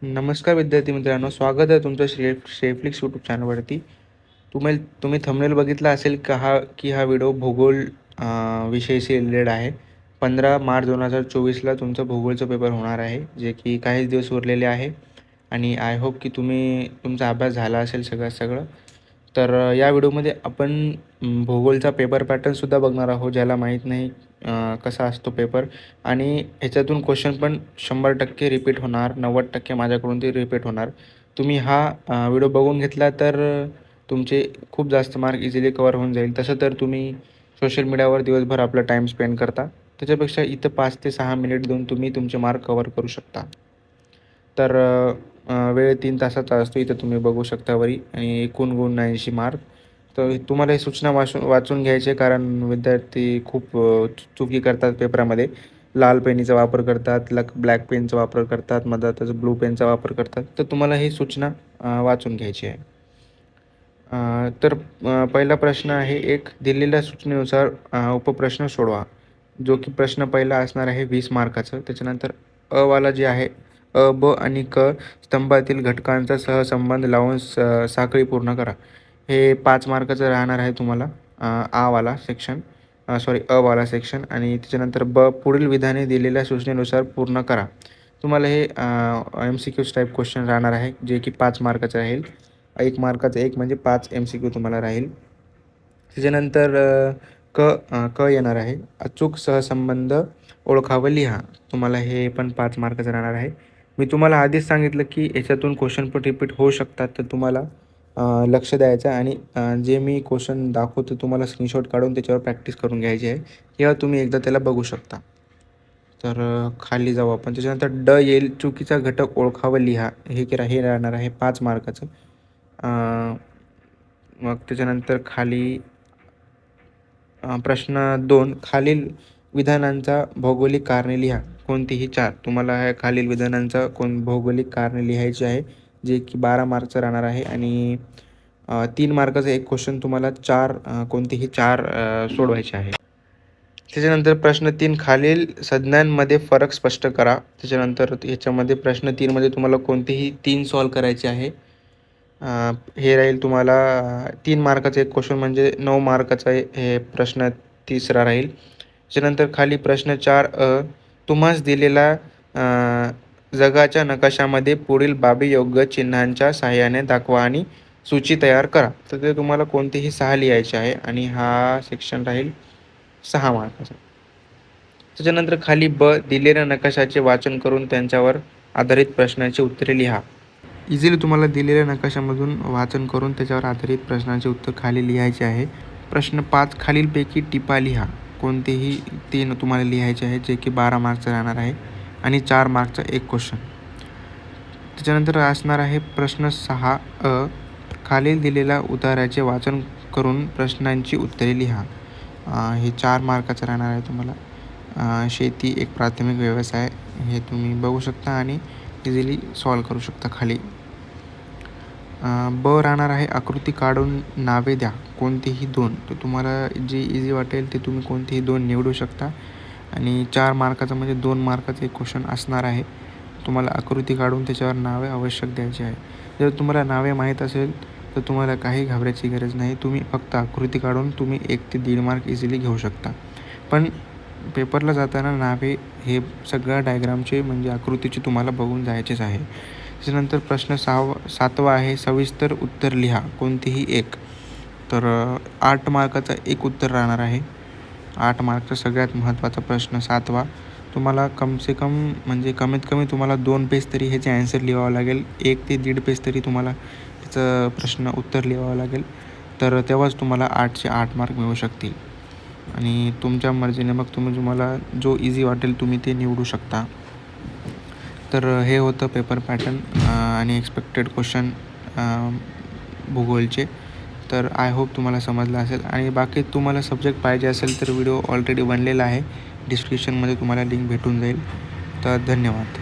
नमस्कार विद्यार्थी मित्रांनो, स्वागत आहे तुमचं श्रेफ्लिक्स यूट्यूब चॅनलवरती. तुम्ही थंबनेल बघितला असेल का हा व्हिडिओ भूगोल विषयाशी रिलेटेड आहे. 15 मार्च 2024ला तुमचं भूगोलचं पेपर होणार आहे, जे की काहीच दिवस उरलेले आहे. आणि आय होप की तुमचा अभ्यास झाला असेल सगळं. तर या व्हिडिओमध्ये आपण भूगोलचा पेपर पॅटर्नसुद्धा बघणार आहोत, ज्याला माहीत नाही कसा असतो पेपर. आणि ह्याच्यातून क्वेश्चन पण 100% रिपीट होणार, 90% माझ्याकडून ते रिपीट होणार. तुम्ही हा व्हिडिओ बघून घेतला तर तुमचे खूप जास्त मार्क इझिली कवर होऊन जाईल. तसं तर तुम्ही सोशल मीडियावर दिवसभर आपला टाईम स्पेंड करता, त्याच्यापेक्षा इथं 5 ते 6 मिनिट देऊन तुम्ही तुमचे मार्क कवर करू शकता. तर वेळ 3 तासाचा असतो, इथं तुम्ही बघू शकता वरी. आणि एकूण गुण 80 मार्क. तर तुम्हाला ही सूचना वाचून घ्यायची आहे, कारण विद्यार्थी खूप चुकी करतात पेपरामध्ये. लाल पेनीचा वापर करतात, ब्लॅक पेनचा वापर करतात, मधातच ब्लू पेनचा वापर करतात. तर तुम्हाला ही सूचना वाचून घ्यायची आहे. तर पहिला प्रश्न आहे, एक दिलेल्या सूचनेनुसार उपप्रश्न सोडवा. जो की प्रश्न पहिला असणार आहे 20 मार्काचं. त्याच्यानंतर वाला जे आहे, ब आणि क स्तंभातील घटकांचा सहसंबंध लावून साखळी पूर्ण करा. हे 5 मार्काचं राहणार आहे तुम्हाला. वाला सेक्शन, अवाला सेक्शन. आणि त्याच्यानंतर ब, पुढील विधाने दिलेल्या सूचनेनुसार पूर्ण करा. तुम्हाला हे MCQ टाईप क्वेश्चन राहणार आहे, जे की 5 मार्काचं राहील. 1 मार्काचं 1 म्हणजे 5 MCQ तुम्हाला राहील. त्याच्यानंतर क येणार आहे, अचूक सहसंबंध ओळखा व लिहा. तुम्हाला हे पण 5 मार्काचं राहणार आहे. मी तुम्हाला आधीच सांगितलं की याच्यातून क्वेश्चन पण रिपीट होऊ शकतात, तर तुम्हाला लक्ष द्यायचं. आणि जे मी क्वेश्चन दाखवतो तुम्हाला स्क्रीनशॉट काढून त्याच्यावर प्रॅक्टिस करून घ्यायची आहे, किंवा तुम्ही एकदा त्याला बघू शकता. तर खाली जाऊ आपण. त्याच्यानंतर ड येईल, चुकीचा घटक ओळखा व लिहा. हे राहणार आहे 5 मार्काचं. मग त्याच्यानंतर खाली प्रश्न 2, खालील विधानांचा भौगोलिक कारणे लिहा. कोणतीही 4. तुम्हाला ह्या खालील विधानांचा भौगोलिक कारणे लिहायची आहे, जे की 12 मार्कचं राहणार आहे. आणि 3 मार्काचा एक क्वेश्चन तुम्हाला कोणतीही 4 सोडवायचे आहे. त्याच्यानंतर प्रश्न 3, खालील संज्ञांमध्ये फरक स्पष्ट करा. त्याच्यानंतर ह्याच्यामध्ये प्रश्न 3मध्ये तुम्हाला कोणतेही 3 सॉल्व करायचे आहे. हे राहील तुम्हाला 3 मार्काचं एक क्वेश्चन, म्हणजे 9 मार्काचा हे प्रश्न तिसरा राहील. त्याच्यानंतर खाली प्रश्न 4, तुम्हास दिलेला जगाच्या नकाशामध्ये पुढील बाबी योग्य चिन्हांच्या सहाय्याने दाखवा आणि सूची तयार करा. तर ते तुम्हाला कोणतेही 6 लिहायचे आहे, आणि हा सेक्शन राहील 6 मार्काचा. त्याच्यानंतर खाली ब, दिलेल्या नकाशाचे वाचन करून त्यांच्यावर आधारित प्रश्नांची उत्तरे लिहा. इझिली तुम्हाला दिलेल्या नकाशामधून वाचन करून त्याच्यावर आधारित प्रश्नांचे उत्तर खाली लिहायचे आहे. प्रश्न 5, खालीलपैकी टिपा लिहा. कोणतेही 3 तुम्हाला लिहायचे आहे, जे की 12 मार्कचं राहणार आहे, आणि 4 मार्कचा एक क्वेश्चन. त्याच्यानंतर असणार आहे प्रश्न 6, खालील दिलेल्या उताराचे वाचन करून प्रश्नांची उत्तरे लिहा. हे 4 मार्काचं राहणार आहे तुम्हाला. शेती एक प्राथमिक व्यवसाय, हे तुम्ही बघू शकता आणि इझिली सॉल्व करू शकता. खाली ब राहणार आहे, आकृती काढून नावे द्या. कोणतीही 2. तर तुम्हाला जी इझी वाटेल ते तुम्ही कोणतीही 2 निवडू शकता. आणि 4 मार्काचा म्हणजे 2 मार्काचं एक क्वेश्चन असणार आहे. तुम्हाला आकृती काढून त्याच्यावर नावे आवश्यक द्यायची आहे. जर तुम्हाला नावे माहीत असेल तर तुम्हाला काही घाबरायची गरज नाही. तुम्ही फक्त आकृती काढून तुम्ही 1 ते 1.5 मार्क इझिली घेऊ शकता. पण पेपरला जाताना नावे हे सगळ्या डायग्रामचे म्हणजे आकृतीचे तुम्हाला बघून जायचेच आहे. त्याच्यानंतर प्रश्न 7वा आहे, सविस्तर उत्तर लिहा. कोणतीही 1. तर 8 मार्काचा एक उत्तर राहणार आहे. 8 मार्कचा सगळ्यात महत्त्वाचा प्रश्न 7वा. तुम्हाला कमीत कमी तुम्हाला 2 पेज तरी ह्याचे ॲन्सर लिहावं लागेल. 1 ते 1.5 पेज तरी तुम्हाला ह्याचं प्रश्न उत्तर लिहावं लागेल. तर तेव्हाच तुम्हाला 8चे 8 मार्क मिळू शकतील. आणि तुमच्या मर्जीने मग तुम्हाला जो इझी वाटेल तुम्ही ते निवडू शकता. तर हे होतं पेपर पॅटर्न आणि एक्सपेक्टेड क्वेश्चन भूगोलचे. तर आय होप तुम्हाला समजलं असेल. आणि बाकी तुम्हाला सब्जेक्ट पाहिजे असेल तर व्हिडिओ ऑलरेडी बनलेला आहे, डिस्क्रिप्शनमध्ये तुम्हाला लिंक भेटून जाईल. तर धन्यवाद.